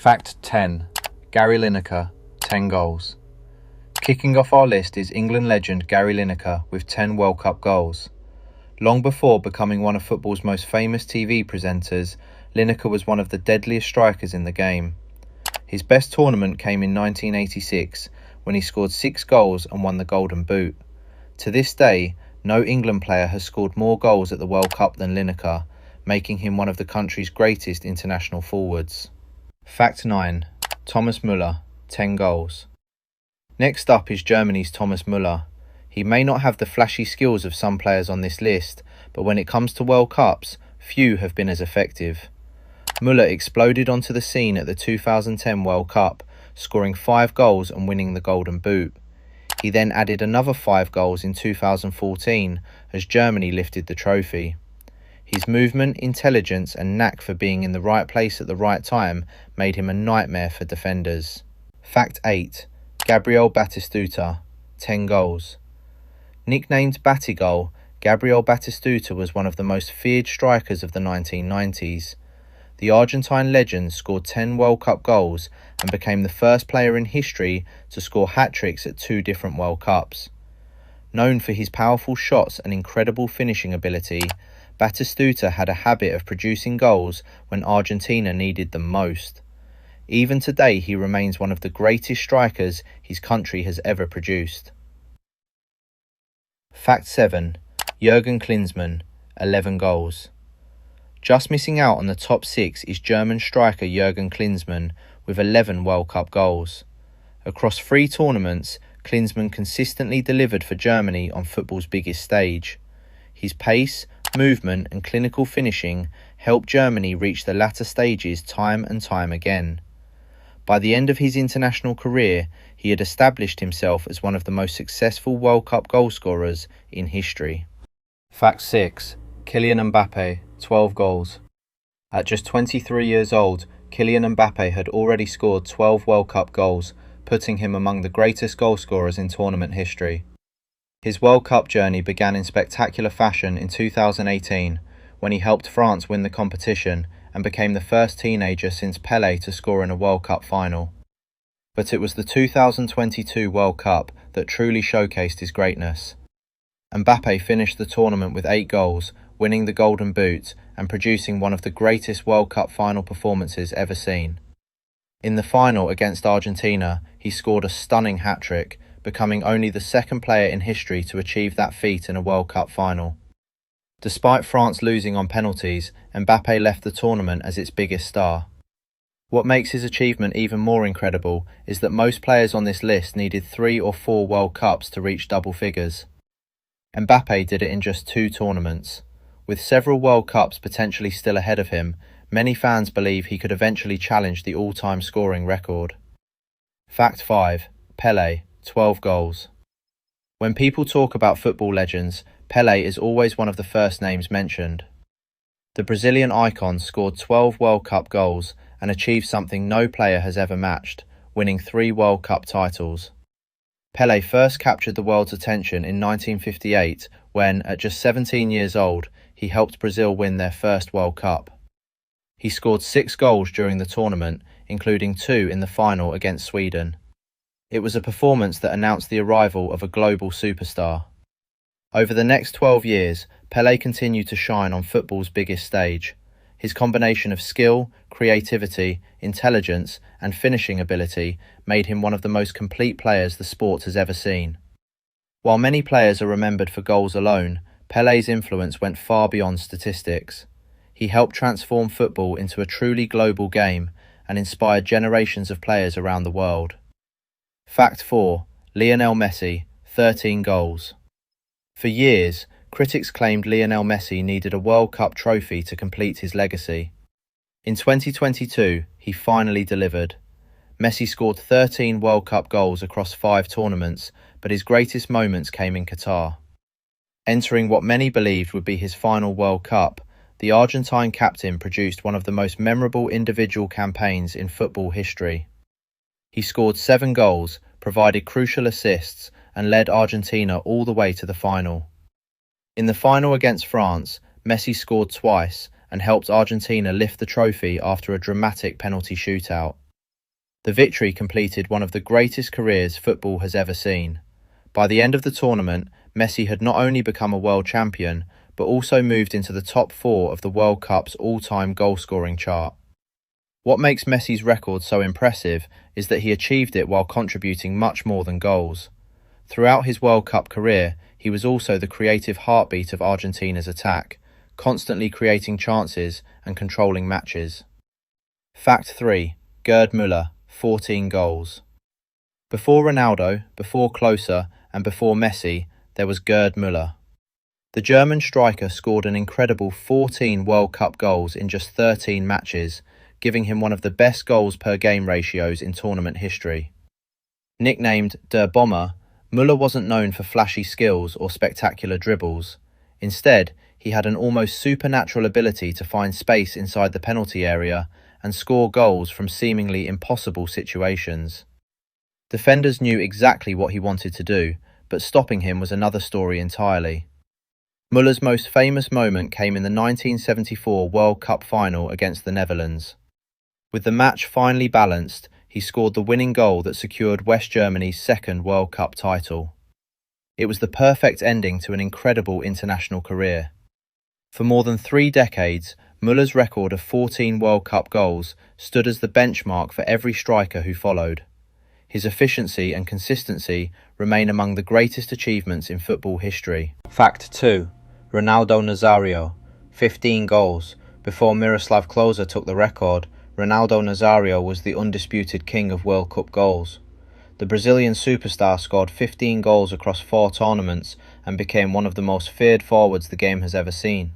Fact 10. Gary Lineker, 10 goals. Kicking off our list is England legend Gary Lineker with 10 World Cup goals. Long before becoming one of football's most famous TV presenters, Lineker was one of the deadliest strikers in the game. His best tournament came in 1986 when he scored 6 goals and won the Golden Boot. To this day, no England player has scored more goals at the World Cup than Lineker, making him one of the country's greatest international forwards. Fact 9. Thomas Müller, 10 goals. Next up is Germany's Thomas Müller. He may not have the flashy skills of some players on this list, but when it comes to World Cups, few have been as effective. Müller exploded onto the scene at the 2010 World Cup, scoring 5 goals and winning the Golden Boot. He then added another 5 goals in 2014 as Germany lifted the trophy. His movement, intelligence and knack for being in the right place at the right time made him a nightmare for defenders. Fact 8. Gabriel Batistuta, 10 goals. Nicknamed Batigol, Gabriel Batistuta was one of the most feared strikers of the 1990s. The Argentine legend scored 10 World Cup goals and became the first player in history to score hat-tricks at 2 different World Cups. Known for his powerful shots and incredible finishing ability, Batistuta had a habit of producing goals when Argentina needed them most. Even today, he remains one of the greatest strikers his country has ever produced. Fact 7. Jürgen Klinsmann, 11 goals. Just missing out on the top 6 is German striker Jürgen Klinsmann with 11 World Cup goals. Across 3 tournaments, Klinsmann consistently delivered for Germany on football's biggest stage. His pace, movement and clinical finishing helped Germany reach the latter stages time and time again. By the end of his international career, he had established himself as one of the most successful World Cup goalscorers in history. Fact 6. Kylian Mbappé, 12 goals. At just 23 years old, Kylian Mbappé had already scored 12 World Cup goals, putting him among the greatest goalscorers in tournament history. His World Cup journey began in spectacular fashion in 2018 when he helped France win the competition and became the first teenager since Pelé to score in a World Cup final. But it was the 2022 World Cup that truly showcased his greatness. Mbappé finished the tournament with 8 goals, winning the Golden Boot and producing one of the greatest World Cup final performances ever seen. In the final against Argentina, he scored a stunning hat-trick, becoming only the second player in history to achieve that feat in a World Cup final. Despite France losing on penalties, Mbappé left the tournament as its biggest star. What makes his achievement even more incredible is that most players on this list needed 3 or 4 World Cups to reach double figures. Mbappé did it in just 2 tournaments. With several World Cups potentially still ahead of him, many fans believe he could eventually challenge the all-time scoring record. Fact 5. Pelé, 12 goals. When people talk about football legends, Pelé is always one of the first names mentioned. The Brazilian icon scored 12 World Cup goals and achieved something no player has ever matched, winning 3 World Cup titles. Pelé first captured the world's attention in 1958 when, at just 17 years old, he helped Brazil win their first World Cup. He scored 6 goals during the tournament, including 2 in the final against Sweden. It was a performance that announced the arrival of a global superstar. Over the next 12 years, Pelé continued to shine on football's biggest stage. His combination of skill, creativity, intelligence, and finishing ability made him one of the most complete players the sport has ever seen. While many players are remembered for goals alone, Pelé's influence went far beyond statistics. He helped transform football into a truly global game and inspired generations of players around the world. Fact 4. Lionel Messi, 13 goals. For years, critics claimed Lionel Messi needed a World Cup trophy to complete his legacy. In 2022, he finally delivered. Messi scored 13 World Cup goals across 5 tournaments, but his greatest moments came in Qatar. Entering what many believed would be his final World Cup, the Argentine captain produced one of the most memorable individual campaigns in football history. He scored 7 goals, provided crucial assists, and led Argentina all the way to the final. In the final against France, Messi scored twice and helped Argentina lift the trophy after a dramatic penalty shootout. The victory completed one of the greatest careers football has ever seen. By the end of the tournament, Messi had not only become a world champion, but also moved into the top 4 of the World Cup's all-time goal-scoring chart. What makes Messi's record so impressive is that he achieved it while contributing much more than goals. Throughout his World Cup career, he was also the creative heartbeat of Argentina's attack, constantly creating chances and controlling matches. Fact 3. Gerd Müller, 14 goals. Before Ronaldo, before Klose, and before Messi, there was Gerd Müller. The German striker scored an incredible 14 World Cup goals in just 13 matches, giving him one of the best goals per game ratios in tournament history. Nicknamed Der Bomber, Müller wasn't known for flashy skills or spectacular dribbles. Instead, he had an almost supernatural ability to find space inside the penalty area and score goals from seemingly impossible situations. Defenders knew exactly what he wanted to do, but stopping him was another story entirely. Müller's most famous moment came in the 1974 World Cup final against the Netherlands. With the match finally balanced, he scored the winning goal that secured West Germany's second World Cup title. It was the perfect ending to an incredible international career. For more than 3 decades, Müller's record of 14 World Cup goals stood as the benchmark for every striker who followed. His efficiency and consistency remain among the greatest achievements in football history. Fact 2. Ronaldo Nazário, 15 goals. Before Miroslav Klose took the record, Ronaldo Nazário was the undisputed king of World Cup goals. The Brazilian superstar scored 15 goals across 4 tournaments and became one of the most feared forwards the game has ever seen.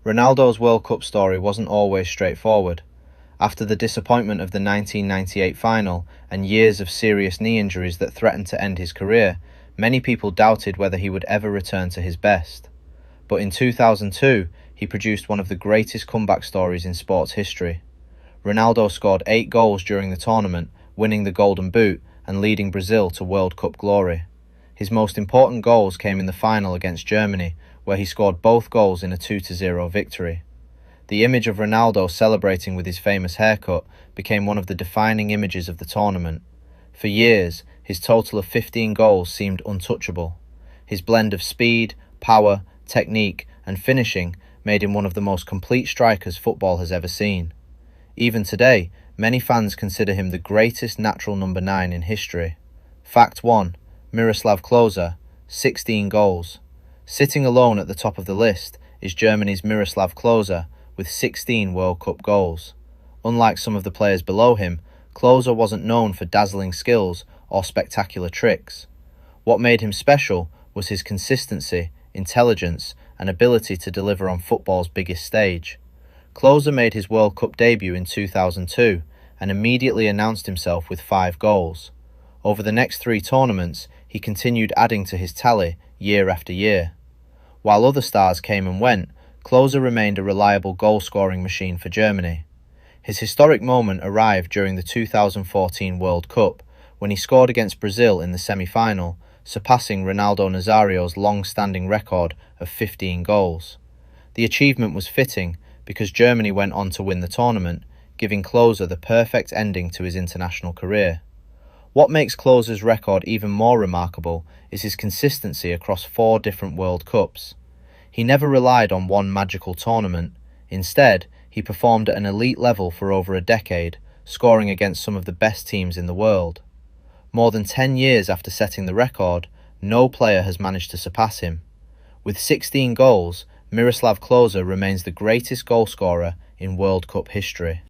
Ronaldo's World Cup story wasn't always straightforward. After the disappointment of the 1998 final and years of serious knee injuries that threatened to end his career, many people doubted whether he would ever return to his best. But in 2002, he produced one of the greatest comeback stories in sports history. Ronaldo scored 8 goals during the tournament, winning the Golden Boot and leading Brazil to World Cup glory. His most important goals came in the final against Germany, where he scored both goals in a 2-0 victory. The image of Ronaldo celebrating with his famous haircut became one of the defining images of the tournament. For years, his total of 15 goals seemed untouchable. His blend of speed, power, technique, and finishing made him one of the most complete strikers football has ever seen. Even today, many fans consider him the greatest natural number 9 in history. Fact 1. Miroslav Klose, 16 goals. Sitting alone at the top of the list is Germany's Miroslav Klose with 16 World Cup goals. Unlike some of the players below him, Klose wasn't known for dazzling skills or spectacular tricks. What made him special was his consistency, intelligence, and ability to deliver on football's biggest stage. Klose made his World Cup debut in 2002 and immediately announced himself with 5 goals. Over the next 3 tournaments, he continued adding to his tally year after year. While other stars came and went, Klose remained a reliable goal-scoring machine for Germany. His historic moment arrived during the 2014 World Cup, when he scored against Brazil in the semi-final, surpassing Ronaldo Nazário's long-standing record of 15 goals. The achievement was fitting because Germany went on to win the tournament, giving Klose the perfect ending to his international career. What makes Klose's record even more remarkable is his consistency across 4 different World Cups. He never relied on one magical tournament. Instead, he performed at an elite level for over a decade, scoring against some of the best teams in the world. More than 10 years after setting the record, no player has managed to surpass him. With 16 goals, Miroslav Klose remains the greatest goalscorer in World Cup history.